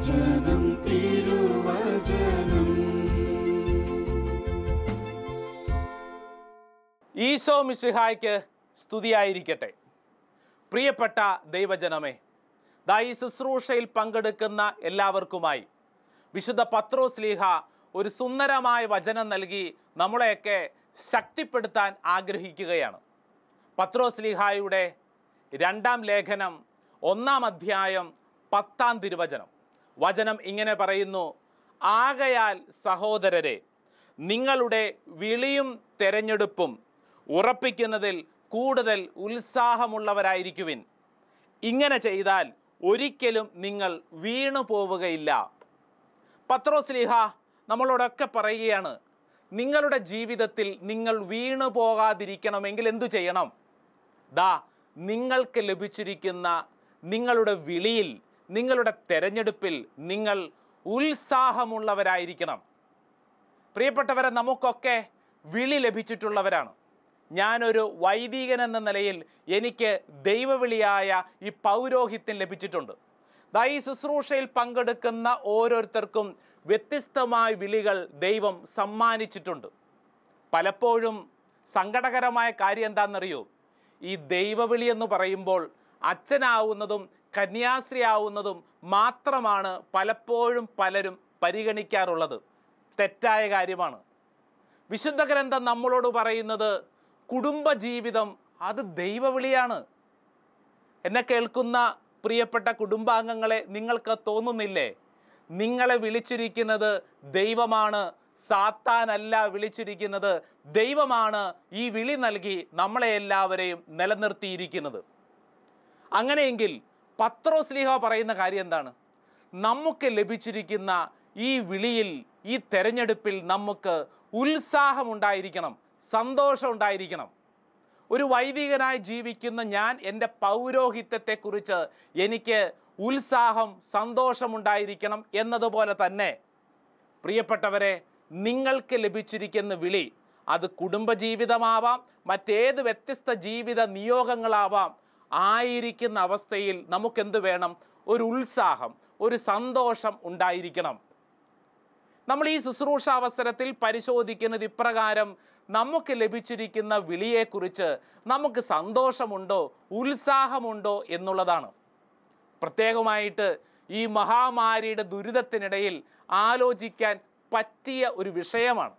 വചനം തിരുവചനം. ഈശോ മിശിഹായ്ക്ക് സ്തുതിയായിരിക്കട്ടെ. പ്രിയപ്പെട്ട ദൈവജനമേ, ഈ ശുശ്രൂഷയിൽ പങ്കെടുക്കുന്ന എല്ലാവർക്കുമായി വിശുദ്ധ പത്രോസ്ലീഹ ഒരു സുന്ദരമായ വചനം നൽകി നമ്മളെയൊക്കെ ശക്തിപ്പെടുത്താൻ ആഗ്രഹിക്കുകയാണ്. പത്രോസ്ലീഹായുടെ 2-ാം ലേഖനം 1-ാം അധ്യായം 10-ാം തിരുവചനം. വചനം ഇങ്ങനെ പറയുന്നു: ആകയാൽ സഹോദരരെ, നിങ്ങളുടെ വിളിയും തെരഞ്ഞെടുപ്പും ഉറപ്പിക്കുന്നതിൽ കൂടുതൽ ഉത്സാഹമുള്ളവരായിരിക്കുവിൻ. ഇങ്ങനെ ചെയ്താൽ ഒരിക്കലും നിങ്ങൾ വീണു പോവുകയില്ല. പത്രോസ്ലീഹ നമ്മളോടൊക്കെ പറയുകയാണ്, നിങ്ങളുടെ ജീവിതത്തിൽ നിങ്ങൾ വീണു പോകാതിരിക്കണമെങ്കിൽ എന്തു ചെയ്യണം? നിങ്ങൾക്ക് ലഭിച്ചിരിക്കുന്ന നിങ്ങളുടെ വിളിയിൽ, നിങ്ങളുടെ തെരഞ്ഞെടുപ്പിൽ നിങ്ങൾ ഉത്സാഹമുള്ളവരായിരിക്കണം. പ്രിയപ്പെട്ടവരെ, നമുക്കൊക്കെ വിളി ലഭിച്ചിട്ടുള്ളവരാണ്. ഞാനൊരു വൈദികൻ എന്ന നിലയിൽ എനിക്ക് ദൈവവിളിയായ ഈ പൗരോഹിത്യം ലഭിച്ചിട്ടുണ്ട്. ഈ ശുശ്രൂഷയിൽ പങ്കെടുക്കുന്ന ഓരോരുത്തർക്കും വ്യത്യസ്തമായ വിളികൾ ദൈവം സമ്മാനിച്ചിട്ടുണ്ട്. പലപ്പോഴും സങ്കടകരമായ കാര്യം എന്താണെന്നറിയോ? ഈ ദൈവവിളി എന്ന് പറയുമ്പോൾ അച്ഛനാവുന്നതും കന്യാസ്ത്രീ ആവുന്നതും മാത്രമാണ് പലപ്പോഴും പലരും പരിഗണിക്കാറുള്ളത്. തെറ്റായ കാര്യമാണ്. വിശുദ്ധ ഗ്രന്ഥം നമ്മളോട് പറയുന്നത് കുടുംബജീവിതം അത് ദൈവവിളിയാണ്. എന്നെ കേൾക്കുന്ന പ്രിയപ്പെട്ട കുടുംബാംഗങ്ങളെ, നിങ്ങൾക്ക് തോന്നുന്നില്ലേ നിങ്ങളെ വിളിച്ചിരിക്കുന്നത് ദൈവമാണ്, സാത്താനല്ല വിളിച്ചിരിക്കുന്നത്, ദൈവമാണ് ഈ വിളി നൽകി നമ്മളെ എല്ലാവരെയും നിലനിർത്തിയിരിക്കുന്നത്. അങ്ങനെയെങ്കിൽ പത്രോസ്ലീഹ പറയുന്ന കാര്യം എന്താണ്? നമുക്ക് ലഭിച്ചിരിക്കുന്ന ഈ വിളിയിൽ, ഈ തെരഞ്ഞെടുപ്പിൽ നമുക്ക് ഉത്സാഹമുണ്ടായിരിക്കണം, സന്തോഷം ഉണ്ടായിരിക്കണം. ഒരു വൈദികനായി ജീവിക്കുന്ന ഞാൻ എൻ്റെ പൗരോഹിത്യത്തെക്കുറിച്ച് എനിക്ക് ഉത്സാഹം, സന്തോഷമുണ്ടായിരിക്കണം എന്നതുപോലെ തന്നെ പ്രിയപ്പെട്ടവരെ, നിങ്ങൾക്ക് ലഭിച്ചിരിക്കുന്ന വിളി അത് കുടുംബജീവിതമാവാം, മറ്റേത് വ്യത്യസ്ത ജീവിത നിയോഗങ്ങളാവാം. ആയിരിക്കുന്ന അവസ്ഥയിൽ നമുക്കെന്ത് വേണം? ഒരു ഉത്സാഹം, ഒരു സന്തോഷം ഉണ്ടായിരിക്കണം. നമ്മൾ ഈ ശുശ്രൂഷ അവസരത്തിൽ പരിശോധിക്കുന്നത് ഇപ്രകാരം: നമുക്ക് ലഭിച്ചിരിക്കുന്ന വിളിയെക്കുറിച്ച് നമുക്ക് സന്തോഷമുണ്ടോ, ഉത്സാഹമുണ്ടോ എന്നുള്ളതാണ്. പ്രത്യേകമായിട്ട് ഈ മഹാമാരിയുടെ ദുരിതത്തിനിടയിൽ ആലോചിക്കാൻ പറ്റിയ ഒരു വിഷയമാണ്.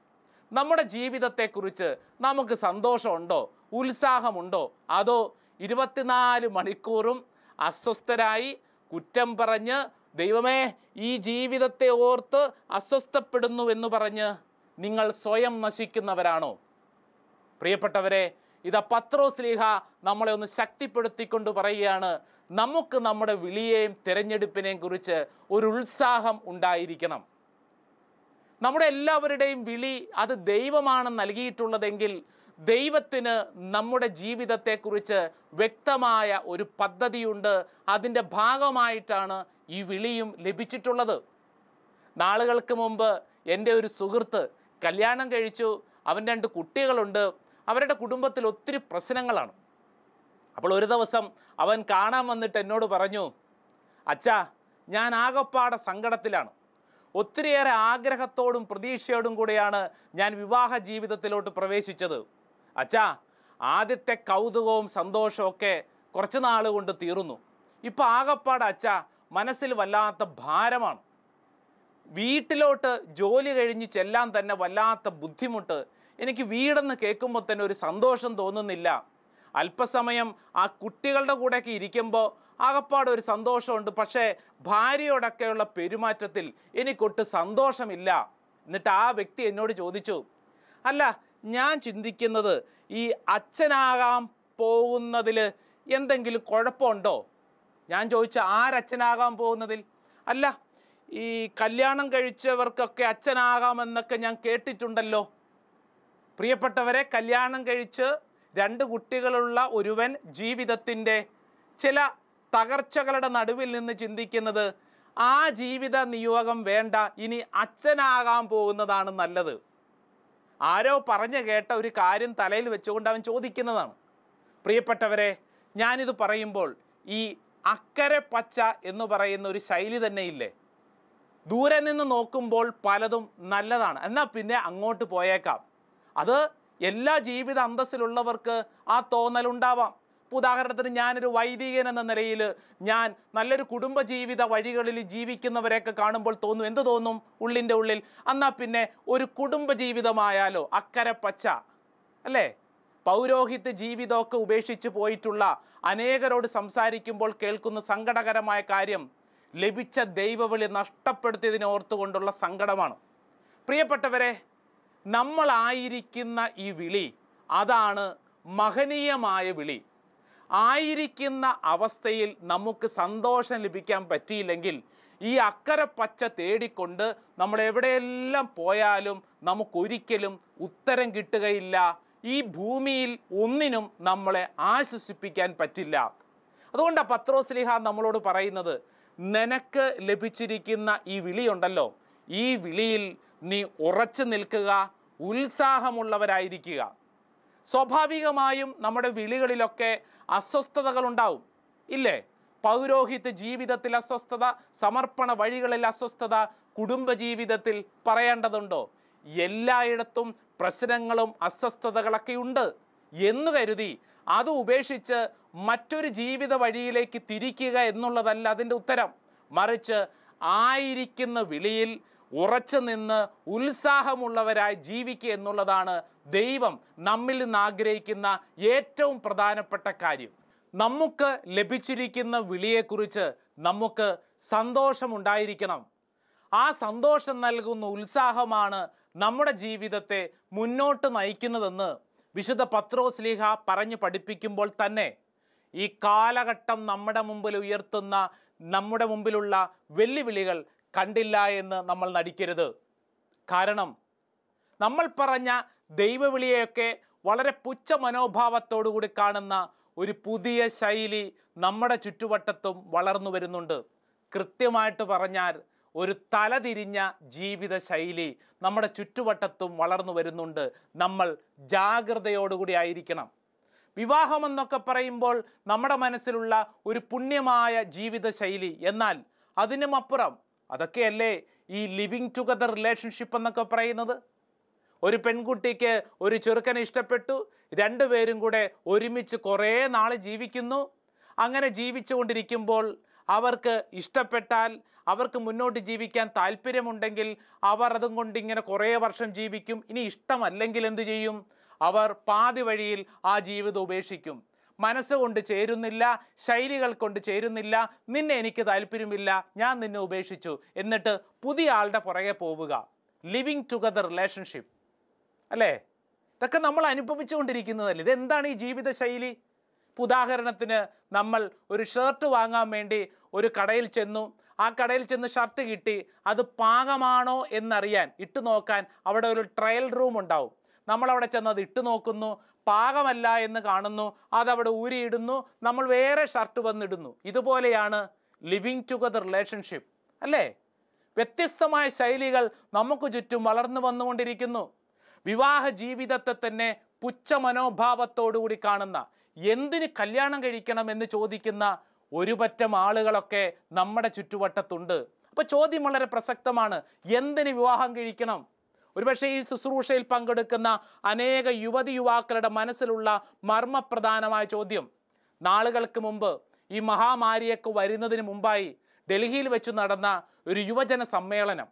നമ്മുടെ ജീവിതത്തെക്കുറിച്ച് നമുക്ക് സന്തോഷമുണ്ടോ, ഉത്സാഹമുണ്ടോ? അതോ 24 മണിക്കൂറും അസ്വസ്ഥരായി കുറ്റം പറഞ്ഞ്, ദൈവമേ ഈ ജീവിതത്തെ ഓർത്ത് അസ്വസ്ഥപ്പെടുന്നു എന്ന് പറഞ്ഞ് നിങ്ങൾ സ്വയം നശിക്കുന്നവരാണോ? പ്രിയപ്പെട്ടവരെ, ഇതാ പത്രോസ്ലീഹ നമ്മളെ ഒന്ന് ശക്തിപ്പെടുത്തിക്കൊണ്ട് പറയുകയാണ്, നമുക്ക് നമ്മുടെ വിളിയെയും തിരഞ്ഞെടുപ്പിനെയും കുറിച്ച് ഒരു ഉത്സാഹം ഉണ്ടായിരിക്കണം. നമ്മുടെ എല്ലാവരുടെയും വിളി അത് ദൈവമാണ് നൽകിയിട്ടുള്ളതെങ്കിൽ ദൈവത്തിന് നമ്മുടെ ജീവിതത്തെക്കുറിച്ച് വ്യക്തമായ ഒരു പദ്ധതിയുണ്ട്. അതിൻ്റെ ഭാഗമായിട്ടാണ് ഈ വിളിയും ലഭിച്ചിട്ടുള്ളത്. നാളുകൾക്ക് മുമ്പ് എൻ്റെ ഒരു സുഹൃത്ത് കല്യാണം കഴിച്ചു. അവൻ 2 കുട്ടികളുണ്ട്. അവരുടെ കുടുംബത്തിൽ ഒത്തിരി പ്രശ്നങ്ങളാണ്. അപ്പോൾ ഒരു ദിവസം അവൻ കാണാൻ വന്നിട്ട് എന്നോട് പറഞ്ഞു, അച്ഛാ, ഞാൻ ആകപ്പാടെ സങ്കടത്തിലാണ്. ഒത്തിരിയേറെ ആഗ്രഹത്തോടും പ്രതീക്ഷയോടും കൂടെയാണ് ഞാൻ വിവാഹ ജീവിതത്തിലോട്ട് പ്രവേശിച്ചത്. അച്ഛാ, ആദ്യത്തെ കൗതുകവും സന്തോഷമൊക്കെ കുറച്ച് നാൾ കൊണ്ട് തീർന്നു. ഇപ്പോൾ ആകപ്പാടെ അച്ഛാ മനസ്സിൽ വല്ലാത്ത ഭാരമാണ്. വീട്ടിലോട്ട് ജോലി കഴിഞ്ഞ് ചെല്ലാൻ തന്നെ വല്ലാത്ത ബുദ്ധിമുട്ട്. എനിക്ക് വീടെന്ന് കേൾക്കുമ്പോൾ തന്നെ ഒരു സന്തോഷം തോന്നുന്നില്ല. അല്പസമയം ആ കുട്ടികളുടെ കൂടെയൊക്കെ ഇരിക്കുമ്പോൾ ആകപ്പാടെ ഒരു സന്തോഷമുണ്ട്. പക്ഷേ ഭാര്യയോടൊക്കെയുള്ള പെരുമാറ്റത്തിൽ എനിക്കൊട്ട് സന്തോഷമില്ല. എന്നിട്ട് ആ വ്യക്തി എന്നോട് ചോദിച്ചു, അല്ല, ഞാൻ ചിന്തിക്കുന്നത് ഈ അച്ഛനാകാൻ പോകുന്നതിൽ എന്തെങ്കിലും കുഴപ്പമുണ്ടോ? ഞാൻ ചോദിച്ചു, ആരച്ഛനാകാൻ പോകുന്നതിൽ? അല്ല, ഈ കല്യാണം കഴിച്ചവർക്കൊക്കെ അച്ഛനാകാമെന്നൊക്കെ ഞാൻ കേട്ടിട്ടുണ്ടല്ലോ. പ്രിയപ്പെട്ടവരെ, കല്യാണം കഴിച്ച് 2 കുട്ടികളുള്ള ഒരുവൻ ജീവിതത്തിൻ്റെ ചില തകർച്ചകളുടെ നടുവിൽ നിന്ന് ചിന്തിക്കുന്നത്, ആ ജീവിത നിയോഗം വേണ്ട, ഇനി അച്ഛനാകാൻ പോകുന്നതാണ് നല്ലത്. ആരോ പറഞ്ഞു കേട്ട ഒരു കാര്യം തലയിൽ വെച്ചുകൊണ്ട് അവൻ ചോദിക്കുന്നതാണ്. പ്രിയപ്പെട്ടവരെ, ഞാനിത് പറയുമ്പോൾ ഈ അക്കരെ പച്ച എന്ന് പറയുന്ന ഒരു ശൈലി തന്നെ ഇല്ലേ? ദൂരെ നിന്ന് നോക്കുമ്പോൾ പലതും നല്ലതാണ്, എന്നാൽ പിന്നെ അങ്ങോട്ട് പോയേക്കാം. അത് എല്ലാ ജീവിത അന്തസ്സിലുള്ളവർക്ക് ആ തോന്നലുണ്ടാവാം. ഉദാഹരണത്തിന് ഞാനൊരു വൈദികൻ എന്ന നിലയിൽ ഞാൻ നല്ലൊരു കുടുംബജീവിത വഴികളിൽ ജീവിക്കുന്നവരെയൊക്കെ കാണുമ്പോൾ തോന്നും, എന്ത് തോന്നും ഉള്ളിൻ്റെ ഉള്ളിൽ, എന്നാൽ പിന്നെ ഒരു കുടുംബജീവിതമായാലോ, അക്കരെ പച്ച അല്ലേ? പൗരോഹിത്യ ജീവിതമൊക്കെ ഉപേക്ഷിച്ച് പോയിട്ടുള്ള അനേകരോട് സംസാരിക്കുമ്പോൾ കേൾക്കുന്ന സങ്കടകരമായ കാര്യം ലഭിച്ച ദൈവവിളി നഷ്ടപ്പെടുത്തിയതിനെ ഓർത്തുകൊണ്ടുള്ള സങ്കടമാണ്. പ്രിയപ്പെട്ടവരെ, നമ്മളായിരിക്കുന്ന ഈ വിളി അതാണ് മഹനീയമായ വിളി. ആയിരിക്കുന്ന അവസ്ഥയിൽ നമുക്ക് സന്തോഷം ലഭിക്കാൻ പറ്റിയില്ലെങ്കിൽ ഈ അക്കരെ പച്ച തേടിക്കൊണ്ട് നമ്മൾ എവിടെയെല്ലാം പോയാലും നമുക്കൊരിക്കലും ഉത്തരം കിട്ടുകയില്ല. ഈ ഭൂമിയിൽ ഒന്നിനും നമ്മളെ ആശ്വസിപ്പിക്കാൻ പറ്റില്ല. അതുകൊണ്ടാണ് പത്രോസ്ലീഹ നമ്മളോട് പറയുന്നത്, നിനക്ക് ലഭിച്ചിരിക്കുന്ന ഈ വിളിയുണ്ടല്ലോ, ഈ വിളിയിൽ നീ ഉറച്ചു നിൽക്കുക, ഉത്സാഹമുള്ളവരായിരിക്കുക. സ്വാഭാവികമായും നമ്മുടെ വിളികളിലൊക്കെ അസ്വസ്ഥതകളുണ്ടാവും, ഇല്ലേ? പൗരോഹിത്യ ജീവിതത്തിൽ അസ്വസ്ഥത, സമർപ്പണ വഴികളിൽ അസ്വസ്ഥത, കുടുംബജീവിതത്തിൽ പറയേണ്ടതുണ്ടോ? എല്ലായിടത്തും പ്രശ്നങ്ങളും അസ്വസ്ഥതകളൊക്കെ ഉണ്ട് എന്ന് കരുതി അത് ഉപേക്ഷിച്ച് മറ്റൊരു ജീവിത വഴിയിലേക്ക് തിരിക്കുക എന്നുള്ളതല്ല അതിൻ്റെ ഉത്തരം. മറിച്ച് ആയിരിക്കുന്ന വിളിയിൽ ഉറച്ചു നിന്ന് ഉത്സാഹമുള്ളവരായി ജീവിക്കുക എന്നുള്ളതാണ് ദൈവം നമ്മിൽ നിന്ന് ആഗ്രഹിക്കുന്ന ഏറ്റവും പ്രധാനപ്പെട്ട കാര്യം. നമുക്ക് ലഭിച്ചിരിക്കുന്ന വിളിയെക്കുറിച്ച് നമുക്ക് സന്തോഷമുണ്ടായിരിക്കണം. ആ സന്തോഷം നൽകുന്ന ഉത്സാഹമാണ് നമ്മുടെ ജീവിതത്തെ മുന്നോട്ട് നയിക്കുന്നതെന്ന് വിശുദ്ധ പത്രോസ്ലീഹ പറഞ്ഞു പഠിപ്പിക്കുമ്പോൾ തന്നെ ഈ കാലഘട്ടം നമ്മുടെ മുമ്പിൽ ഉയർത്തുന്ന, നമ്മുടെ മുമ്പിലുള്ള വെല്ലുവിളികൾ കണ്ടില്ല എന്ന് നമ്മൾ നടിക്കരുത്. കാരണം നമ്മൾ പറഞ്ഞ ദൈവവിളിയെയൊക്കെ വളരെ പുച്ഛ മനോഭാവത്തോടു കൂടി കാണുന്ന ഒരു പുതിയ ശൈലി നമ്മുടെ ചുറ്റുവട്ടത്തും വളർന്നു വരുന്നുണ്ട്. കൃത്യമായിട്ട് പറഞ്ഞാൽ ഒരു തലതിരിഞ്ഞ ജീവിത ശൈലി നമ്മുടെ ചുറ്റുവട്ടത്തും വളർന്നു വരുന്നുണ്ട്. നമ്മൾ ജാഗ്രതയോടുകൂടി ആയിരിക്കണം. വിവാഹമെന്നൊക്കെ പറയുമ്പോൾ നമ്മുടെ മനസ്സിലുള്ള ഒരു പുണ്യമായ ജീവിത ശൈലി, എന്നാൽ അതിനുമപ്പുറം അതൊക്കെയല്ലേ ഈ ലിവിങ് ടുഗദർ റിലേഷൻഷിപ്പ് എന്നൊക്കെ പറയുന്നത്. ഒരു പെൺകുട്ടിക്ക് ഒരു ചെറുക്കനെ ഇഷ്ടപ്പെട്ടു, രണ്ടുപേരും കൂടെ ഒരുമിച്ച് കുറേ നാൾ ജീവിക്കുന്നു. അങ്ങനെ ജീവിച്ചു കൊണ്ടിരിക്കുമ്പോൾ അവർക്ക് ഇഷ്ടപ്പെട്ടാൽ, അവർക്ക് മുന്നോട്ട് ജീവിക്കാൻ താല്പര്യമുണ്ടെങ്കിൽ അവർ അതും കൊണ്ട് ഇങ്ങനെ കുറേ വർഷം ജീവിക്കും. ഇനി ഇഷ്ടമല്ലെങ്കിൽ എന്തു ചെയ്യും? അവർ പാതി വഴിയിൽ ആ ജീവിതം ഉപേക്ഷിക്കും. മനസ്സുകൊണ്ട് ചേരുന്നില്ല, ശൈലികൾ കൊണ്ട് ചേരുന്നില്ല, നിന്നെ എനിക്ക് താല്പര്യമില്ല, ഞാൻ നിന്നെ ഉപേക്ഷിച്ചു, എന്നിട്ട് പുതിയ ആളുടെ പുറകെ പോവുക. ലിവിങ് ടുഗദർ റിലേഷൻഷിപ്പ് അല്ലേ? ഇതൊക്കെ നമ്മൾ അനുഭവിച്ചുകൊണ്ടിരിക്കുന്നതല്ലേ? ഇതെന്താണ് ഈ ജീവിത ശൈലി? ഉദാഹരണത്തിന് നമ്മൾ ഒരു ഷർട്ട് വാങ്ങാൻ വേണ്ടി ഒരു കടയിൽ ചെന്നു. ആ കടയിൽ ചെന്ന് ഷർട്ട് കിട്ടി. അത് പാകമാണോ എന്നറിയാൻ, ഇട്ട് നോക്കാൻ അവിടെ ഒരു ട്രയൽ റൂം ഉണ്ടാവും. നമ്മളവിടെ ചെന്ന് അത് ഇട്ട് നോക്കുന്നു, പാകമല്ല എന്ന് കാണുന്നു, അതവിടെ ഊരിയിടുന്നു, നമ്മൾ വേറെ ഷർട്ട് വന്നിടുന്നു. ഇതുപോലെയാണ് ലിവിങ് ടുഗദർ റിലേഷൻഷിപ്പ് അല്ലേ? വ്യത്യസ്തമായ ശൈലികൾ നമുക്ക് ചുറ്റും വളർന്നു വന്നുകൊണ്ടിരിക്കുന്നു. വിവാഹ ജീവിതത്തെ തന്നെ പുച്ഛ മനോഭാവത്തോടുകൂടി കാണുന്ന, എന്തിന് കല്യാണം കഴിക്കണം എന്ന് ചോദിക്കുന്ന ഒരു പറ്റം ആളുകളൊക്കെ നമ്മുടെ ചുറ്റുവട്ടത്തുണ്ട്. അപ്പോൾ ചോദ്യം വളരെ പ്രസക്തമാണ്, എന്തിന് വിവാഹം കഴിക്കണം? ഒരുപക്ഷെ ഈ ശുശ്രൂഷയിൽ പങ്കെടുക്കുന്ന അനേക യുവതി യുവാക്കളുടെ മനസ്സിലുള്ള മർമ്മപ്രധാനമായ ചോദ്യം, നാളുകൾക്ക് മുമ്പ് ഈ മഹാമാരിയൊക്കെ വരുന്നതിന് മുമ്പായി ഡൽഹിയിൽ വെച്ച് നടന്ന ഒരു യുവജന സമ്മേളനം,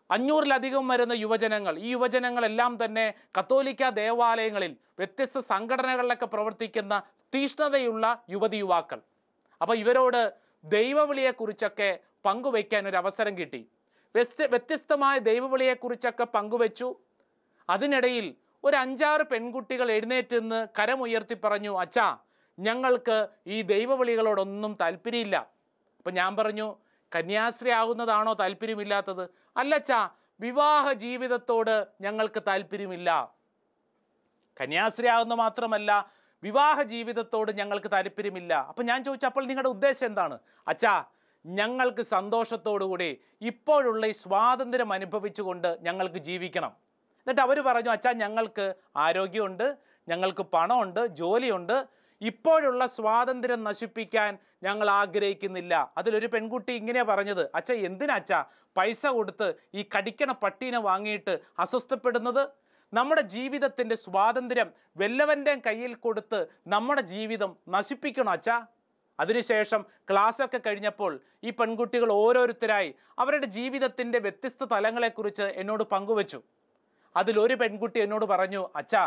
500-ലധികം വരുന്ന യുവജനങ്ങൾ, ഈ യുവജനങ്ങളെല്ലാം തന്നെ കത്തോലിക്ക ദേവാലയങ്ങളിൽ വ്യത്യസ്ത സംഘടനകളിലൊക്കെ പ്രവർത്തിക്കുന്ന തീഷ്ണതയുള്ള യുവതി യുവാക്കൾ. അപ്പോൾ ഇവരോട് ദൈവവിളിയെക്കുറിച്ചൊക്കെ പങ്കുവയ്ക്കാൻ ഒരു അവസരം കിട്ടി. വ്യത്യസ്തമായ ദൈവവിളിയെക്കുറിച്ചൊക്കെ പങ്കുവച്ചു. അതിനിടയിൽ ഒരു 5-6 പെൺകുട്ടികൾ എഴുന്നേറ്റ് നിന്ന് കരമുയർത്തി പറഞ്ഞു, അച്ഛാ, ഞങ്ങൾക്ക് ഈ ദൈവവിളികളോടൊന്നും താല്പര്യമില്ല. അപ്പം ഞാൻ പറഞ്ഞു, കന്യാസ്ത്രീ ആകുന്നതാണോ താല്പര്യമില്ലാത്തത്? അല്ലച്ചാ, വിവാഹ ജീവിതത്തോട് ഞങ്ങൾക്ക് താല്പര്യമില്ല. കന്യാസ്ത്രീ ആകുന്ന മാത്രമല്ല, വിവാഹ ജീവിതത്തോട് ഞങ്ങൾക്ക് താല്പര്യമില്ല. അപ്പം ഞാൻ ചോദിച്ചു, അപ്പോൾ നിങ്ങളുടെ ഉദ്ദേശം എന്താണ്? അച്ഛാ, ഞങ്ങൾക്ക് സന്തോഷത്തോടുകൂടി ഇപ്പോഴുള്ള ഈ സ്വാതന്ത്ര്യം അനുഭവിച്ചുകൊണ്ട് ഞങ്ങൾക്ക് ജീവിക്കണം. എന്നിട്ട് അവർ പറഞ്ഞു, അച്ഛാ, ഞങ്ങൾക്ക് ആരോഗ്യമുണ്ട്, ഞങ്ങൾക്ക് പണമുണ്ട്, ജോലിയുണ്ട്, ഇപ്പോഴുള്ള സ്വാതന്ത്ര്യം നശിപ്പിക്കാൻ ഞങ്ങൾ ആഗ്രഹിക്കുന്നില്ല. അതിലൊരു പെൺകുട്ടി ഇങ്ങനെയാണ് പറഞ്ഞത്, അച്ഛ എന്തിനാ അച്ഛ പൈസ കൊടുത്ത് ഈ കടിക്കണ പട്ടീനെ വാങ്ങിയിട്ട് അസ്വസ്ഥപ്പെടുന്നത്? നമ്മുടെ ജീവിതത്തിൻ്റെ സ്വാതന്ത്ര്യം വല്ലവൻ്റെയും കയ്യിൽ കൊടുത്ത് നമ്മുടെ ജീവിതം നശിപ്പിക്കണോ അച്ഛ? അതിനുശേഷം ക്ലാസ്സൊക്കെ കഴിഞ്ഞപ്പോൾ ഈ പെൺകുട്ടികൾ ഓരോരുത്തരായി അവരുടെ ജീവിതത്തിൻ്റെ വ്യത്യസ്ത തലങ്ങളെക്കുറിച്ച് എന്നോട് പങ്കുവച്ചു. അതിലൊരു പെൺകുട്ടി എന്നോട് പറഞ്ഞു, അച്ഛാ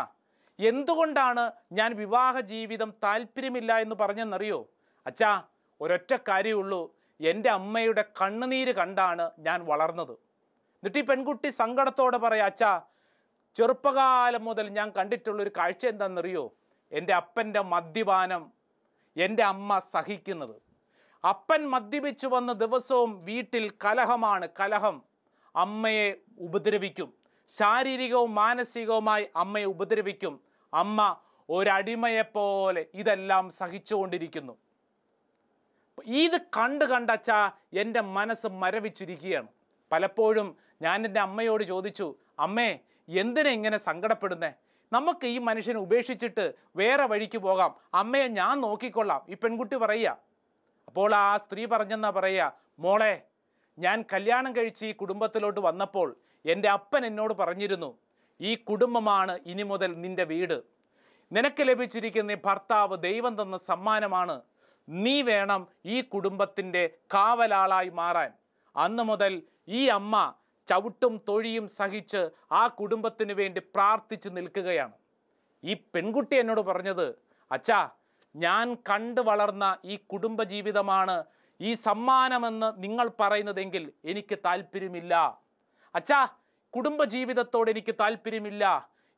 എന്തുകൊണ്ടാണ് ഞാൻ വിവാഹ ജീവിതം താല്പര്യമില്ല എന്ന് പറഞ്ഞെന്നറിയോ? അച്ഛാ ഒരൊറ്റ കാര്യമുള്ളൂ, എൻ്റെ അമ്മയുടെ കണ്ണുനീര് കണ്ടാണ് ഞാൻ വളർന്നത്. എന്നിട്ട് ഈ പെൺകുട്ടി സങ്കടത്തോടെ പറയാം, അച്ഛാ ചെറുപ്പകാലം മുതൽ ഞാൻ കണ്ടിട്ടുള്ളൊരു കാഴ്ച എന്താണെന്നറിയോ? എൻ്റെ അപ്പൻ്റെ മദ്യപാനം എൻ്റെ അമ്മ സഹിക്കുന്നത്. അപ്പൻ മദ്യപിച്ചു വന്ന ദിവസവും വീട്ടിൽ കലഹമാണ്, കലഹം. അമ്മയെ ഉപദ്രവിക്കും, ശാരീരികവും മാനസികവുമായി അമ്മയെ ഉപദ്രവിക്കും. അമ്മ ഒരടിമയെപ്പോലെ ഇതെല്ലാം സഹിച്ചുകൊണ്ടിരിക്കുന്നു. ഇത് കണ്ടച്ചാ എൻ്റെ മനസ്സ് മരവിച്ചിരിക്കുകയാണ്. പലപ്പോഴും ഞാൻ എൻ്റെ അമ്മയോട് ചോദിച്ചു, അമ്മേ എന്തിനാ ഇങ്ങനെ സങ്കടപ്പെടുന്നേ? നമുക്ക് ഈ മനുഷ്യനെ ഉപേക്ഷിച്ചിട്ട് വേറെ വഴിക്ക് പോകാം, അമ്മയെ ഞാൻ നോക്കിക്കൊള്ളാം. ഈ പെൺകുട്ടി പറയുക. അപ്പോൾ ആ സ്ത്രീ പറഞ്ഞെന്നാ പറയുക, മോളെ ഞാൻ കല്യാണം കഴിച്ച് ഈ കുടുംബത്തിലോട്ട് വന്നപ്പോൾ എൻ്റെ അപ്പൻ എന്നോട് പറഞ്ഞിരുന്നു, ഈ കുടുംബമാണ് ഇനി മുതൽ നിൻ്റെ വീട്. നിനക്ക് ലഭിച്ചിരിക്കുന്ന ഭർത്താവ് ദൈവം തന്ന സമ്മാനമാണ്. നീ വേണം ഈ കുടുംബത്തിൻ്റെ കാവലാളായി മാറാൻ. അന്ന് മുതൽ ഈ അമ്മ ചവിട്ടും തൊഴിയും സഹിച്ച് ആ കുടുംബത്തിന് വേണ്ടി പ്രാർത്ഥിച്ച് നിൽക്കുകയാണ്. ഈ പെൺകുട്ടി എന്നോട് പറഞ്ഞത്, അച്ഛാ ഞാൻ കണ്ടു വളർന്ന ഈ കുടുംബജീവിതമാണ് ഈ സമ്മാനമെന്ന് നിങ്ങൾ പറയുന്നതെങ്കിൽ എനിക്ക് താല്പര്യമില്ല. അച്ഛാ കുടുംബജീവിതത്തോട് എനിക്ക് താല്പര്യമില്ല.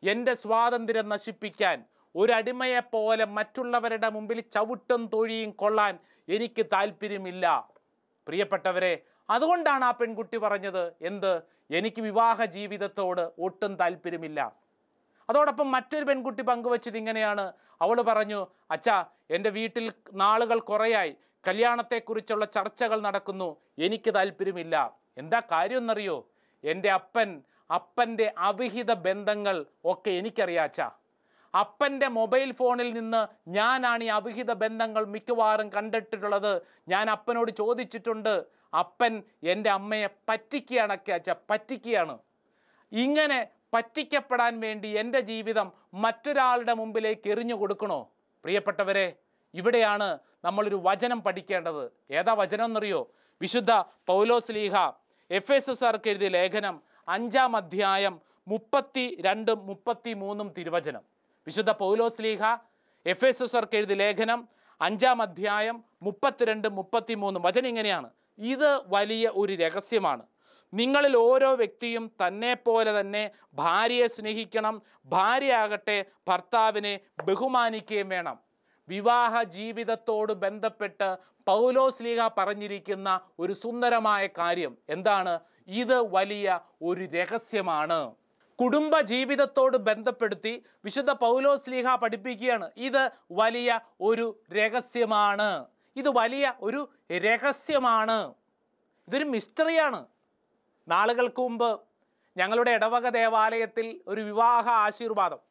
എൻ്റെ സ്വാതന്ത്ര്യം നശിപ്പിക്കാൻ, ഒരടിമയെപ്പോലെ മറ്റുള്ളവരുടെ മുമ്പിൽ ചവിട്ടും തൊഴിയും കൊള്ളാൻ എനിക്ക് താല്പര്യമില്ല. പ്രിയപ്പെട്ടവരെ, അതുകൊണ്ടാണ് ആ പെൺകുട്ടി പറഞ്ഞത്, എന്ത്, എനിക്ക് വിവാഹ ജീവിതത്തോട് ഒട്ടും താല്പര്യമില്ല. അതോടൊപ്പം മറ്റൊരു പെൺകുട്ടി പങ്കുവച്ചത് ഇങ്ങനെയാണ്. അവൾ പറഞ്ഞു, അച്ഛാ എൻ്റെ വീട്ടിൽ നാളുകൾ കുറേയായി കല്യാണത്തെക്കുറിച്ചുള്ള ചർച്ചകൾ നടക്കുന്നു, എനിക്ക് താല്പര്യമില്ല. എന്താ കാര്യം എന്നറിയോ? എൻ്റെ അപ്പൻ്റെ അവിഹിത ബന്ധങ്ങൾ ഒക്കെ എനിക്കറിയാം അച്ഛാ. അപ്പൻ്റെ മൊബൈൽ ഫോണിൽ നിന്ന് ഞാനാണ് ഈ അവിഹിത ബന്ധങ്ങൾ മിക്കവാറും കണ്ടിട്ടുള്ളത്. ഞാൻ അപ്പനോട് ചോദിച്ചിട്ടുണ്ട്, അപ്പൻ എൻ്റെ അമ്മയെ പറ്റിക്കുകയാണൊക്കെ അച്ഛാ, പറ്റിക്കുകയാണ്. ഇങ്ങനെ പറ്റിക്കപ്പെടാൻ വേണ്ടി എൻ്റെ ജീവിതം മറ്റൊരാളുടെ മുമ്പിലേക്ക് എറിഞ്ഞു കൊടുക്കണോ? പ്രിയപ്പെട്ടവരെ, ഇവിടെയാണ് നമ്മളൊരു വചനം പഠിക്കേണ്ടത്. ഏതാ വചനം എന്നറിയോ? വിശുദ്ധ പൗലോസ്ലീഹ എഫേസ്യർക്ക് എഴുതിയ ലേഖനം 5-ാം അധ്യായം 32-33 തിരുവചനം. വിശുദ്ധ പൗലോസ്ലീഹ എഫേസ്യർക്ക് എഴുതിയ ലേഖനം 5-ാം അധ്യായം 32-33 വചനം ഇങ്ങനെയാണ്. ഇത് വലിയ ഒരു രഹസ്യമാണ്. നിങ്ങളിൽ ഓരോ വ്യക്തിയും തന്നെ പോലെ തന്നെ ഭാര്യയെ സ്നേഹിക്കണം, ഭാര്യയാകട്ടെ ഭർത്താവിനെ ബഹുമാനിക്കുകയും വേണം. വിവാഹ ജീവിതത്തോട് ബന്ധപ്പെട്ട് പൗലോസ്ലീഹ പറഞ്ഞിരിക്കുന്ന ഒരു സുന്ദരമായ കാര്യം എന്താണ്? ഇത് വലിയ ഒരു രഹസ്യമാണ്. കുടുംബ ജീവിതത്തോട് ബന്ധപ്പെടുത്തി വിശുദ്ധ പൗലോസ്ലീഹ പഠിപ്പിക്കുകയാണ്, ഇത് വലിയ ഒരു രഹസ്യമാണ്. ഇത് വലിയ ഒരു രഹസ്യമാണ്. ഇതൊരു മിസ്റ്ററിയാണ്. നാളുകൾക്ക് മുമ്പ് ഞങ്ങളുടെ ഇടവക ദേവാലയത്തിൽ ഒരു വിവാഹ ആശീർവാദം.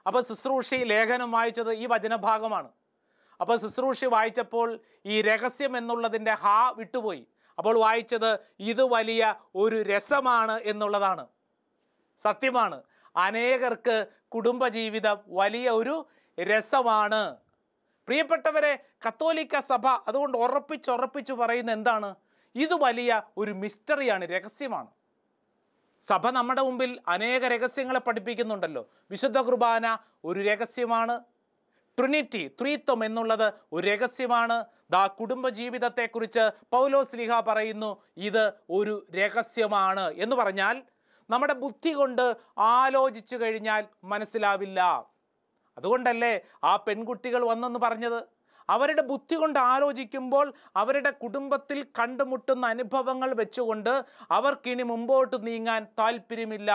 അപ്പോൾ ശുശ്രൂഷി ലേഖനം വായിച്ചത് ഈ വചനഭാഗമാണ്. അപ്പോൾ ശുശ്രൂഷി വായിച്ചപ്പോൾ ഈ രഹസ്യം എന്നുള്ളതിൻ്റെ വിട്ടുപോയി. അപ്പോൾ വായിച്ചത് ഇത് വലിയ ഒരു രസമാണ് എന്നുള്ളതാണ്. സത്യമാണ്, അനേകർക്ക് കുടുംബജീവിതം വലിയ ഒരു രസമാണ്. പ്രിയപ്പെട്ടവരെ, കത്തോലിക്ക സഭ അതുകൊണ്ട് ഉറപ്പിച്ചു പറയുന്ന എന്താണ്? ഇത് വലിയ ഒരു മിസ്റ്ററിയാണ്, രഹസ്യമാണ്. സഭ നമ്മുടെ മുമ്പിൽ അനേക രഹസ്യങ്ങളെ പഠിപ്പിക്കുന്നുണ്ടല്ലോ. വിശുദ്ധ കുർബാന ഒരു രഹസ്യമാണ്. ട്രിനിറ്റി, ത്രിത്വം എന്നുള്ളത് ഒരു രഹസ്യമാണ്. കുടുംബജീവിതത്തെക്കുറിച്ച് പൗലോസ്ലീഹ പറയുന്നു, ഇത് ഒരു രഹസ്യമാണ് എന്ന് പറഞ്ഞാൽ നമ്മുടെ ബുദ്ധി കൊണ്ട് ആലോചിച്ചു കഴിഞ്ഞാൽ മനസ്സിലാവില്ല. അതുകൊണ്ടല്ലേ ആ പെൺകുട്ടികൾ വന്നെന്ന് പറഞ്ഞത്. അവരുടെ ബുദ്ധി കൊണ്ട് ആലോചിക്കുമ്പോൾ അവരുടെ കുടുംബത്തിൽ കണ്ടുമുട്ടുന്ന അനുഭവങ്ങൾ വെച്ചുകൊണ്ട് അവർക്കിനി മുമ്പോട്ട് നീങ്ങാൻ താല്പര്യമില്ല.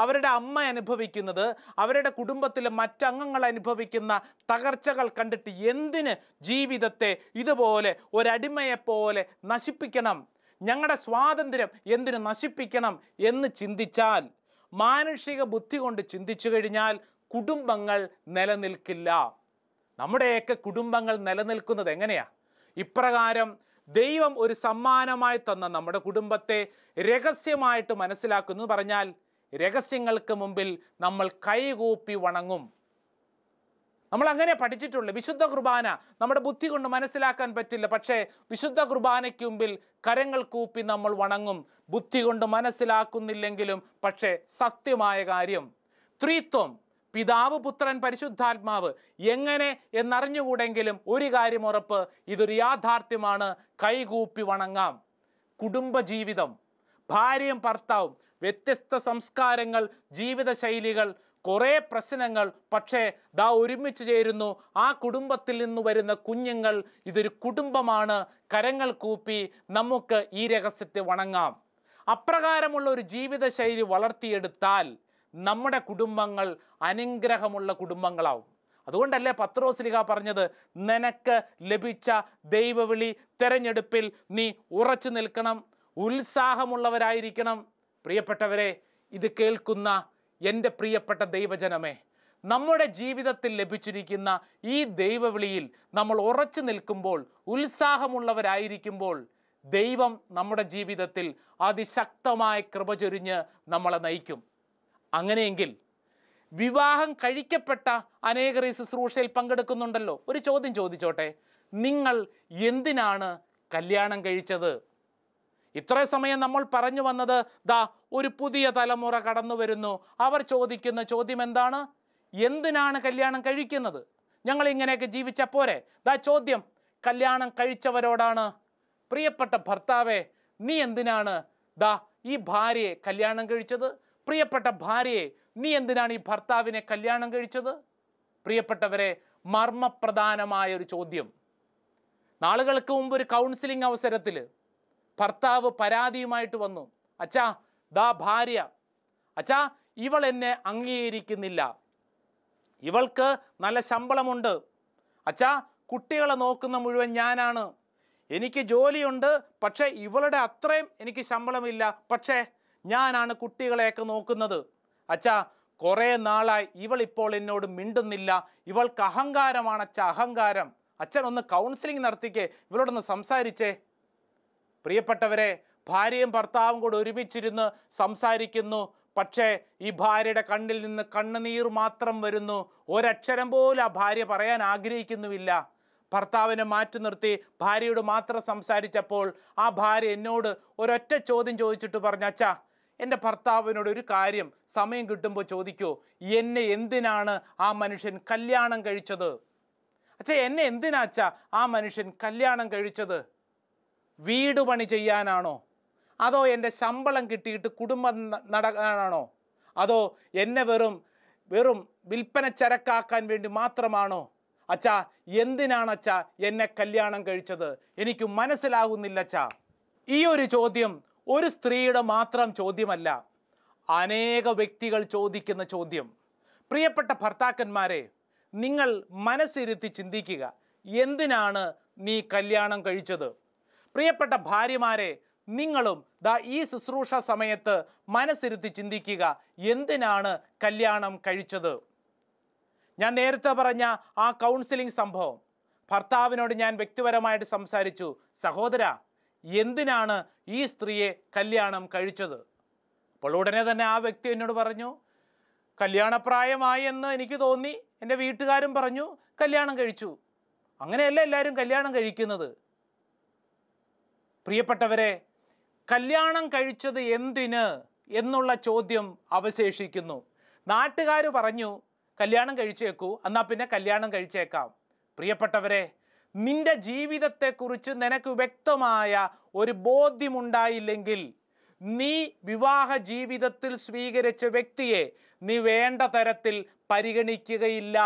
അവരുടെ അമ്മ അനുഭവിക്കുന്നത്, അവരുടെ കുടുംബത്തിലെ മറ്റംഗങ്ങൾ അനുഭവിക്കുന്ന തകർച്ചകൾ കണ്ടിട്ട് എന്തിന് ജീവിതത്തെ ഇതുപോലെ ഒരടിമയെപ്പോലെ നശിപ്പിക്കണം, ഞങ്ങളുടെ സ്വാതന്ത്ര്യം എന്തിനു നശിപ്പിക്കണം എന്ന് ചിന്തിച്ചാൽ, മാനുഷിക ബുദ്ധി കൊണ്ട് ചിന്തിച്ചു കഴിഞ്ഞാൽ കുടുംബങ്ങൾ നിലനിൽക്കില്ല. നമ്മുടെയൊക്കെ കുടുംബങ്ങൾ നിലനിൽക്കുന്നത് എങ്ങനെയാ? ഇപ്രകാരം ദൈവം ഒരു സമ്മാനമായി തന്ന നമ്മുടെ കുടുംബത്തെ രഹസ്യമായിട്ട് മനസ്സിലാക്കുന്നു പറഞ്ഞാൽ രഹസ്യങ്ങൾക്ക് മുമ്പിൽ നമ്മൾ കൈകൂപ്പി വണങ്ങും. നമ്മൾ അങ്ങനെ പഠിച്ചിട്ടുള്ളൂ. വിശുദ്ധ കുർബാന നമ്മുടെ ബുദ്ധി കൊണ്ട് മനസ്സിലാക്കാൻ പറ്റില്ല, പക്ഷേ വിശുദ്ധ കുർബാനയ്ക്ക് മുമ്പിൽ കരങ്ങൾ കൂപ്പി നമ്മൾ വണങ്ങും. ബുദ്ധി കൊണ്ട് മനസ്സിലാക്കുന്നില്ലെങ്കിലും പക്ഷേ സത്യമായ കാര്യം ത്രിത്വം, പിതാവ്, പുത്രൻ, പരിശുദ്ധാത്മാവ് എങ്ങനെ എന്നറിഞ്ഞുകൂടെങ്കിലും ഒരു കാര്യം ഉറപ്പ്, ഇതൊരു യാഥാർത്ഥ്യമാണ്, കൈകൂപ്പി വണങ്ങാം. കുടുംബജീവിതം, ഭാര്യയും ഭർത്താവും, വ്യത്യസ്ത സംസ്കാരങ്ങൾ, ജീവിതശൈലികൾ, കുറേ പ്രശ്നങ്ങൾ, പക്ഷേ ദാ ഒരുമിച്ച് ചേരുന്നു. ആ കുടുംബത്തിൽ നിന്ന് വരുന്ന കുഞ്ഞുങ്ങൾ, ഇതൊരു കുടുംബമാണ്. കരങ്ങൾ കൂപ്പി നമുക്ക് ഈ രഹസ്യത്തെ വണങ്ങാം. അപ്രകാരമുള്ള ഒരു ജീവിതശൈലി വളർത്തിയെടുത്താൽ നമ്മുടെ കുടുംബങ്ങൾ അനുഗ്രഹമുള്ള കുടുംബങ്ങളാവും. അതുകൊണ്ടല്ലേ പത്രോസ്ലീഹ പറഞ്ഞത്, നിനക്ക് ലഭിച്ച ദൈവവിളി തെരഞ്ഞെടുപ്പിൽ നീ ഉറച്ചു നിൽക്കണം, ഉത്സാഹമുള്ളവരായിരിക്കണം. പ്രിയപ്പെട്ടവരെ, ഇത് കേൾക്കുന്ന എൻ്റെ പ്രിയപ്പെട്ട ദൈവജനമേ, നമ്മുടെ ജീവിതത്തിൽ ലഭിച്ചിരിക്കുന്ന ഈ ദൈവവിളിയിൽ നമ്മൾ ഉറച്ചു നിൽക്കുമ്പോൾ, ഉത്സാഹമുള്ളവരായിരിക്കുമ്പോൾ, ദൈവം നമ്മുടെ ജീവിതത്തിൽ അതിശക്തമായ കൃപ ചൊരിഞ്ഞ് നമ്മളെ നയിക്കും. അങ്ങനെയെങ്കിൽ വിവാഹം കഴിക്കപ്പെട്ട അനേകർ ഈ ശുശ്രൂഷയിൽ പങ്കെടുക്കുന്നുണ്ടല്ലോ. ഒരു ചോദ്യം ചോദിച്ചോട്ടെ, നിങ്ങൾ എന്തിനാണ് കല്യാണം കഴിച്ചത്? ഇത്ര സമയം നമ്മൾ പറഞ്ഞു വന്നത്, ദാ ഒരു പുതിയ തലമുറ കടന്നു വരുന്നു. അവർ ചോദിക്കുന്ന ചോദ്യം എന്താണ്? എന്തിനാണ് കല്യാണം കഴിക്കുന്നത്? ഞങ്ങൾ ഇങ്ങനെയൊക്കെ ജീവിച്ച പോരെ? ദാ ചോദ്യം കല്യാണം കഴിച്ചവരോടാണ്. പ്രിയപ്പെട്ട ഭർത്താവേ, നീ എന്തിനാണ് ദാ ഈ ഭാര്യയെ കല്യാണം കഴിച്ചത്? പ്രിയപ്പെട്ട ഭാര്യയെ, നീ എന്തിനാണ് ഈ ഭർത്താവിനെ കല്യാണം കഴിച്ചത്? പ്രിയപ്പെട്ടവരെ, മർമ്മപ്രധാനമായ ഒരു ചോദ്യം. നാളുകൾക്ക് മുമ്പ് ഒരു കൗൺസിലിംഗ് അവസരത്തിൽ ഭർത്താവ് പരാതിയുമായിട്ട് വന്നു. അച്ഛാ, ദാ ഭാര്യ, അച്ഛാ ഇവൾ എന്നെ അംഗീകരിക്കുന്നില്ല, ഇവൾക്ക് നല്ല ശമ്പളമുണ്ട്, അച്ഛാ കുട്ടികളെ നോക്കുന്ന മുഴുവൻ ഞാനാണ്, എനിക്ക് ജോലിയുണ്ട്, പക്ഷേ ഇവളുടെ അത്രയും എനിക്ക് ശമ്പളമില്ല, പക്ഷേ ഞാനാണ് കുട്ടികളെയൊക്കെ നോക്കുന്നത്. അച്ഛാ കുറേ നാളായി ഇവളിപ്പോൾ എന്നോട് മിണ്ടുന്നില്ല, ഇവൾക്ക് അഹങ്കാരമാണ് അച്ഛാ, അഹങ്കാരം. അച്ഛൻ ഒന്ന് കൗൺസിലിംഗ് നടത്തിക്കേ, ഇവളോടൊന്ന് സംസാരിച്ചേ. പ്രിയപ്പെട്ടവരെ, ഭാര്യയും ഭർത്താവും കൂടെ ഒരുമിച്ചിരുന്ന് സംസാരിക്കുന്നു. പക്ഷേ ഈ ഭാര്യയുടെ കണ്ണിൽ നിന്ന് കണ്ണുനീർ മാത്രം വരുന്നു. ഒരക്ഷരം പോലും ആ ഭാര്യ പറയാൻ ആഗ്രഹിക്കുന്നുമില്ല. ഭർത്താവിനെ മാറ്റി നിർത്തി ഭാര്യയോട് മാത്രം സംസാരിച്ചപ്പോൾ ആ ഭാര്യ എന്നോട് ഒരൊറ്റ ചോദ്യം ചോദിച്ചിട്ട് പറഞ്ഞു, അച്ഛാ എൻ്റെ ഭർത്താവിനോട് ഒരു കാര്യം സമയം കിട്ടുമ്പോൾ ചോദിക്കൂ, എന്നെ എന്തിനാണ് ആ മനുഷ്യൻ കല്യാണം കഴിച്ചത്? അച്ഛാ എന്നെ എന്തിനാ അച്ഛാ ആ മനുഷ്യൻ കല്യാണം കഴിച്ചത്? വീട് പണി ചെയ്യാനാണോ? അതോ എൻ്റെ ശമ്പളം കിട്ടിയിട്ട് കുടുംബം നടക്കാനാണോ? അതോ എന്നെ വെറും വിൽപ്പന ചരക്കാക്കാൻ വേണ്ടി മാത്രമാണോ? അച്ഛാ എന്തിനാണ് അച്ഛാ എന്നെ കല്യാണം കഴിച്ചത്? എനിക്ക് മനസ്സിലാകുന്നില്ല അച്ഛാ. ഈ ഒരു ചോദ്യം ഒരു സ്ത്രീയുടെ മാത്രം ചോദ്യമല്ല, അനേക വ്യക്തികൾ ചോദിക്കുന്ന ചോദ്യം. പ്രിയപ്പെട്ട ഭർത്താക്കന്മാരെ, നിങ്ങൾ മനസ്സിരുത്തി ചിന്തിക്കുക, എന്തിനാണ് നീ കല്യാണം കഴിച്ചത്? പ്രിയപ്പെട്ട ഭാര്യമാരെ, നിങ്ങളും ദാ ഈ ശുശ്രൂഷ സമയത്ത് മനസ്സിരുത്തി ചിന്തിക്കുക, എന്തിനാണ് കല്യാണം കഴിച്ചത്? ഞാൻ നേരത്തെ പറഞ്ഞ ആ കൗൺസിലിംഗ് സംഭവം, ഭർത്താവിനോട് ഞാൻ വ്യക്തിപരമായിട്ട് സംസാരിച്ചു, സഹോദര എന്തിനാണ് ഈ സ്ത്രീയെ കല്യാണം കഴിച്ചത്? അപ്പോൾ ഉടനെ തന്നെ ആ വ്യക്തി എന്നോട് പറഞ്ഞു, കല്യാണപ്രായമായി എന്ന് എനിക്ക് തോന്നി, എൻ്റെ വീട്ടുകാരും പറഞ്ഞു, കല്യാണം കഴിച്ചു. അങ്ങനെയല്ല എല്ലാവരും കല്യാണം കഴിക്കുന്നത്. പ്രിയപ്പെട്ടവരെ, കല്യാണം കഴിച്ചത് എന്തിന് എന്നുള്ള ചോദ്യം അവശേഷിക്കുന്നു. നാട്ടുകാർ പറഞ്ഞു കല്യാണം കഴിച്ചേക്കൂ, എന്നാൽ പിന്നെ കല്യാണം കഴിച്ചേക്കാം. പ്രിയപ്പെട്ടവരെ, നിന്റെ ജീവിതത്തെക്കുറിച്ച് നിനക്ക് വ്യക്തമായ ഒരു ബോധ്യമുണ്ടായില്ലെങ്കിൽ നീ വിവാഹ ജീവിതത്തിൽ സ്വീകരിച്ച വ്യക്തിയെ നീ വേണ്ട തരത്തിൽ പരിഗണിക്കുകയില്ല.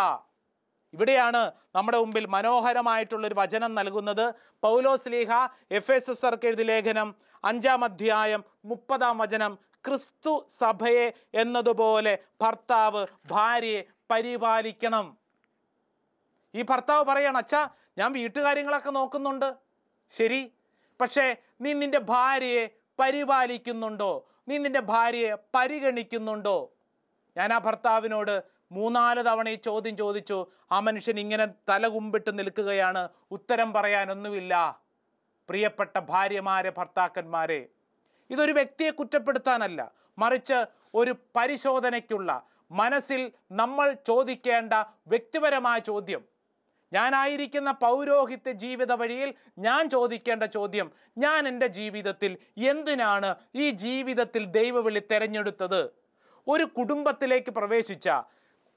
ഇവിടെയാണ് നമ്മുടെ മുമ്പിൽ മനോഹരമായിട്ടുള്ളൊരു വചനം നൽകുന്നത്. പൗലോസ്ലീഹ എഫെസർക്ക് എഴുതിയ ലേഖനം 5-ാം അധ്യായം 30-ാം വചനം, ക്രിസ്തു സഭയെ എന്നതുപോലെ ഭർത്താവ് ഭാര്യയെ പരിപാലിക്കണം. ഈ ഭർത്താവ് പറയണം, അച്ഛാ ഞാൻ വീട്ടുകാര്യങ്ങളൊക്കെ നോക്കുന്നുണ്ട്, ശരി, പക്ഷേ നീ നിൻ്റെ ഭാര്യയെ പരിപാലിക്കുന്നുണ്ടോ? നീ നിൻ്റെ ഭാര്യയെ പരിഗണിക്കുന്നുണ്ടോ? ഞാൻ ആ ഭർത്താവിനോട് 3-4 തവണ ഈ ചോദ്യം ചോദിച്ചു. ആ മനുഷ്യൻ ഇങ്ങനെ തലകുമ്പിട്ട് നിൽക്കുകയാണ്. ഉത്തരം പറയാനൊന്നുമില്ല. പ്രിയപ്പെട്ട ഭാര്യമാരെ, ഭർത്താക്കന്മാരെ, ഇതൊരു വ്യക്തിയെ കുറ്റപ്പെടുത്താനല്ല, മറിച്ച് ഒരു പരിശോധനയ്ക്കുള്ള, മനസ്സിൽ നമ്മൾ ചോദിക്കേണ്ട വ്യക്തിപരമായ ചോദ്യം. ഞാനായിരിക്കുന്ന പൗരോഹിത്യ ജീവിത വഴിയിൽ ഞാൻ ചോദിക്കേണ്ട ചോദ്യം, ഞാൻ എൻ്റെ ജീവിതത്തിൽ എന്തിനാണ് ഈ ജീവിതത്തിൽ ദൈവവിളി തിരഞ്ഞെടുത്തത്? ഒരു കുടുംബത്തിലേക്ക് പ്രവേശിച്ച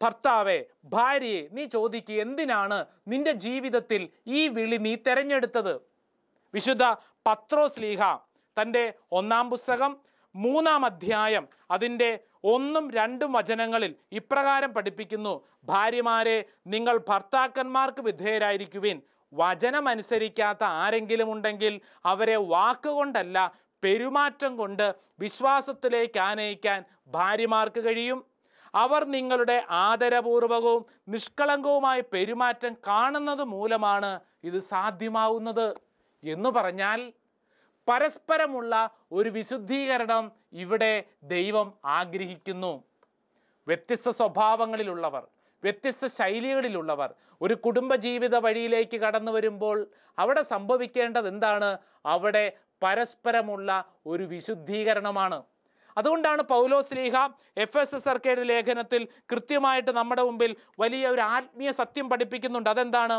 ഭർത്താവെ, ഭാര്യയെ, നീ ചോദിക്കുക, എന്തിനാണ് നിന്റെ ജീവിതത്തിൽ ഈ വിളി നീ തിരഞ്ഞെടുത്തത്? വിശുദ്ധ പത്രോസ് ലീഹ തൻ്റെ 1-ാം പുസ്തകം 3-ാം അധ്യായം അതിൻ്റെ 1-2 വചനങ്ങളിൽ ഇപ്രകാരം പഠിപ്പിക്കുന്നു: ഭാര്യമാരെ, നിങ്ങൾ ഭർത്താക്കന്മാർക്ക് വിധേയരായിരിക്കുവിൻ. വചനമനുസരിക്കാത്ത ആരെങ്കിലും ഉണ്ടെങ്കിൽ അവരെ വാക്കുകൊണ്ടല്ല, പെരുമാറ്റം കൊണ്ട് വിശ്വാസത്തിലേക്ക് ആനയിക്കാൻ ഭാര്യമാർക്ക് കഴിയും. അവർ നിങ്ങളുടെ ആദരപൂർവകവും നിഷ്കളങ്കവുമായ പെരുമാറ്റം കാണുന്നത് മൂലമാണ് ഇത് സാധ്യമാവുന്നത്. എന്ന് പറഞ്ഞാൽ പരസ്പരമുള്ള ഒരു വിശുദ്ധീകരണം ഇവിടെ ദൈവം ആഗ്രഹിക്കുന്നു. വ്യത്യസ്ത സ്വഭാവങ്ങളിലുള്ളവർ, വ്യത്യസ്ത ശൈലികളിലുള്ളവർ ഒരു കുടുംബജീവിത വഴിയിലേക്ക് കടന്നു വരുമ്പോൾ അവിടെ സംഭവിക്കേണ്ടത് എന്താണ്? അവിടെ പരസ്പരമുള്ള ഒരു വിശുദ്ധീകരണമാണ്. അതുകൊണ്ടാണ് പൗലോസ് ലീഹ എഫെസസ്യർക്കെഴുതിയ ലേഖനത്തിൽ കൃത്യമായിട്ട് നമ്മുടെ മുമ്പിൽ വലിയ ഒരു ആത്മീയ സത്യം പഠിപ്പിക്കുന്നുണ്ട്. അതെന്താണ്?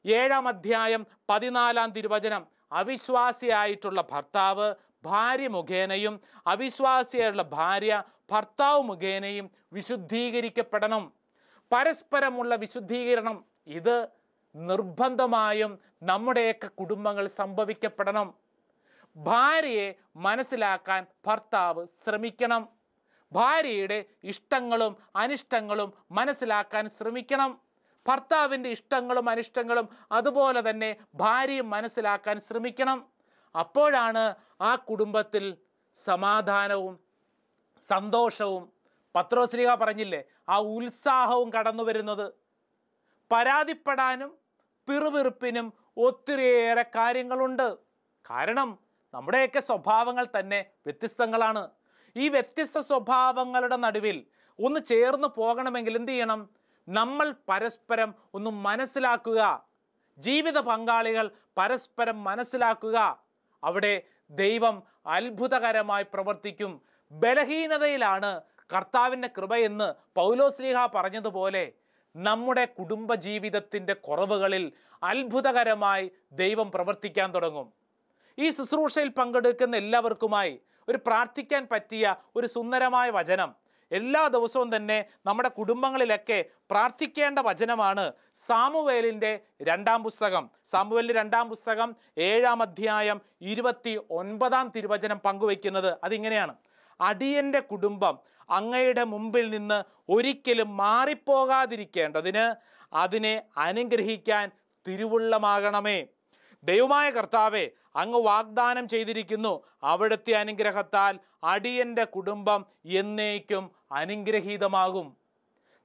7-ാം അധ്യായം 14-ാം തിരുവചനം: അവിശ്വാസിയായിട്ടുള്ള ഭർത്താവ് ഭാര്യ മുഖേനയും അവിശ്വാസിയായുള്ള ഭാര്യ ഭർത്താവ് മുഖേനയും വിശുദ്ധീകരിക്കപ്പെടണം. പരസ്പരമുള്ള വിശുദ്ധീകരണം ഇത് നിർബന്ധമായും നമ്മുടെയൊക്കെ കുടുംബങ്ങൾ സംഭവിക്കപ്പെടണം. ഭാര്യയെ മനസ്സിലാക്കാൻ ഭർത്താവ് ശ്രമിക്കണം. ഭാര്യയുടെ ഇഷ്ടങ്ങളും അനിഷ്ടങ്ങളും മനസ്സിലാക്കാൻ ശ്രമിക്കണം. ഭർത്താവിൻ്റെ ഇഷ്ടങ്ങളും അനിഷ്ടങ്ങളും അതുപോലെ തന്നെ ഭാര്യയും മനസ്സിലാക്കാൻ ശ്രമിക്കണം. അപ്പോഴാണ് ആ കുടുംബത്തിൽ സമാധാനവും സന്തോഷവും, പത്രോസ് ലീഹ പറഞ്ഞില്ലേ, ആ ഉത്സാഹവും കടന്നു വരുന്നത്. പരാതിപ്പെടാനും പിറുപിറുപ്പിനും ഒത്തിരിയേറെ കാര്യങ്ങളുണ്ട്. കാരണം നമ്മുടെയൊക്കെ സ്വഭാവങ്ങൾ തന്നെ വ്യത്യസ്തങ്ങളാണ്. ഈ വ്യത്യസ്ത സ്വഭാവങ്ങളുടെ നടുവിൽ ഒന്ന് ചേർന്ന് പോകണമെങ്കിൽ എന്ത് ചെയ്യണം? നമ്മൾ പരസ്പരം ഒന്ന് മനസ്സിലാക്കുക. ജീവിത പങ്കാളികൾ പരസ്പരം മനസ്സിലാക്കുക. അവിടെ ദൈവം അത്ഭുതകരമായി പ്രവർത്തിക്കും. ബലഹീനതയിലാണ് കർത്താവിൻ്റെ കൃപയെന്ന് പൗലോസ് ലീഹ പറഞ്ഞതുപോലെ നമ്മുടെ കുടുംബജീവിതത്തിൻ്റെ കുറവുകളിൽ അത്ഭുതകരമായി ദൈവം പ്രവർത്തിക്കാൻ തുടങ്ങും. ഈ ശുശ്രൂഷയിൽ പങ്കെടുക്കുന്ന എല്ലാവർക്കുമായി ഒരു പ്രാർത്ഥിക്കാൻ പറ്റിയ ഒരു സുന്ദരമായ വചനം, എല്ലാ ദിവസവും തന്നെ നമ്മുടെ കുടുംബങ്ങളിലൊക്കെ പ്രാർത്ഥിക്കേണ്ട വചനമാണ് സാമുവേലിൻ്റെ 2-ാം പുസ്തകം. സാമുവേലിൻ്റെ 2-ാം പുസ്തകം 7-ാം അധ്യായം 29-ാം തിരുവചനം പങ്കുവയ്ക്കുന്നത് അതിങ്ങനെയാണ്: അടിയൻ്റെ കുടുംബം അങ്ങയുടെ മുമ്പിൽ നിന്ന് ഒരിക്കലും മാറിപ്പോകാതിരിക്കേണ്ടതിന് അതിനെ അനുഗ്രഹിക്കാൻ തിരുവുള്ളമാകണമേ. ദൈവമായ കർത്താവെ, അങ്ങ് വാഗ്ദാനം ചെയ്തിരിക്കുന്നു, അവിടുത്തെ അനുഗ്രഹത്താൽ അടിയൻ്റെ കുടുംബം എന്നേക്കും അനുഗ്രഹീതമാകും.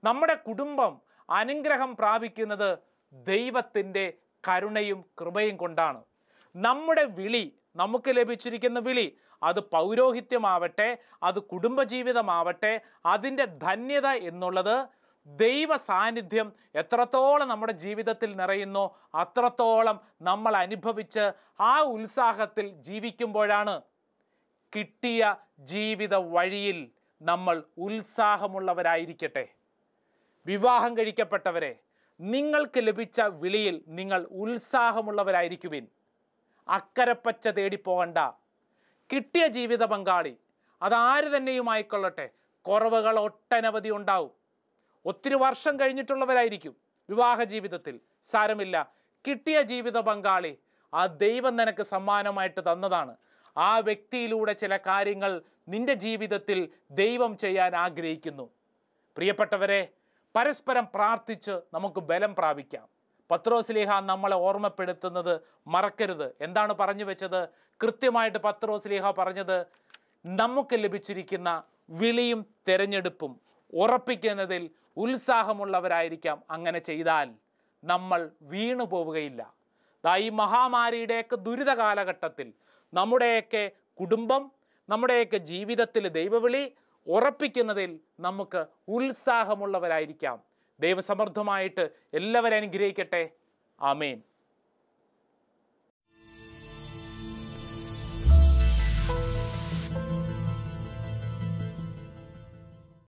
നമ്മുടെ കുടുംബം അനുഗ്രഹം പ്രാപിക്കുന്നത് ദൈവത്തിൻ്റെ കരുണയും കൃപയും കൊണ്ടാണ്. നമ്മുടെ വിളി, നമുക്ക് ലഭിച്ചിരിക്കുന്ന വിളി, അത് പൗരോഹിത്യമാവട്ടെ, അത് കുടുംബജീവിതമാവട്ടെ, അതിൻ്റെ ധന്യത എന്നുള്ളത് ദൈവ സാന്നിധ്യം എത്രത്തോളം നമ്മുടെ ജീവിതത്തിൽ നിറയുന്നോ അത്രത്തോളം നമ്മൾ അനുഭവിച്ച് ആ ഉത്സാഹത്തിൽ ജീവിക്കുമ്പോഴാണ്. കിട്ടിയ ജീവിത വഴിയിൽ നമ്മൾ ഉത്സാഹമുള്ളവരായിരിക്കട്ടെ. വിവാഹം കഴിക്കപ്പെട്ടവരെ, നിങ്ങൾക്ക് ലഭിച്ച വിളിയിൽ നിങ്ങൾ ഉത്സാഹമുള്ളവരായിരിക്കുവിൻ. അക്കരപ്പച്ച തേടിപ്പോകണ്ട. കിട്ടിയ ജീവിത പങ്കാളി അതാര് തന്നെയുമായിക്കൊള്ളട്ടെ, കുറവുകൾ ഒട്ടനവധി ഉണ്ടാവും. ഒത്തിരി വർഷം കഴിഞ്ഞിട്ടുള്ളവരായിരിക്കും വിവാഹ ജീവിതത്തിൽ. സാരമില്ല, കിട്ടിയ ജീവിത പങ്കാളി ആ ദൈവം നിനക്ക് സമ്മാനമായിട്ട് തന്നതാണ്. ആ വ്യക്തിയിലൂടെ ചില കാര്യങ്ങൾ നിന്റെ ജീവിതത്തിൽ ദൈവം ചെയ്യാൻ ആഗ്രഹിക്കുന്നു. പ്രിയപ്പെട്ടവരെ, പരസ്പരം പ്രാർത്ഥിച്ച് നമുക്ക് ബലം പ്രാപിക്കാം. പത്രോസ് ലീഹ നമ്മളെ ഓർമ്മപ്പെടുത്തുന്നത് മറക്കരുത്. എന്താണ് പറഞ്ഞു വെച്ചത്? കൃത്യമായിട്ട് പത്രോസ് ലീഹ പറഞ്ഞത്, നമുക്ക് ലഭിച്ചിരിക്കുന്ന വിളിയും തെരഞ്ഞെടുപ്പും ഉറപ്പിക്കുന്നതിൽ ഉത്സാഹമുള്ളവരായിരിക്കാം. അങ്ങനെ ചെയ്താൽ നമ്മൾ വീണു പോവുകയില്ല. ഈ മഹാമാരിയുടെയൊക്കെ ദുരിത കാലഘട്ടത്തിൽ നമ്മുടെയൊക്കെ കുടുംബം, നമ്മുടെയൊക്കെ ജീവിതത്തിൽ ദൈവവിളി ഉറപ്പിക്കുന്നതിൽ നമുക്ക് ഉത്സാഹമുള്ളവരായിരിക്കാം. ദൈവസമൃദ്ധമായിട്ട് എല്ലാവരെയും അനുഗ്രഹിക്കട്ടെ. ആമേൻ.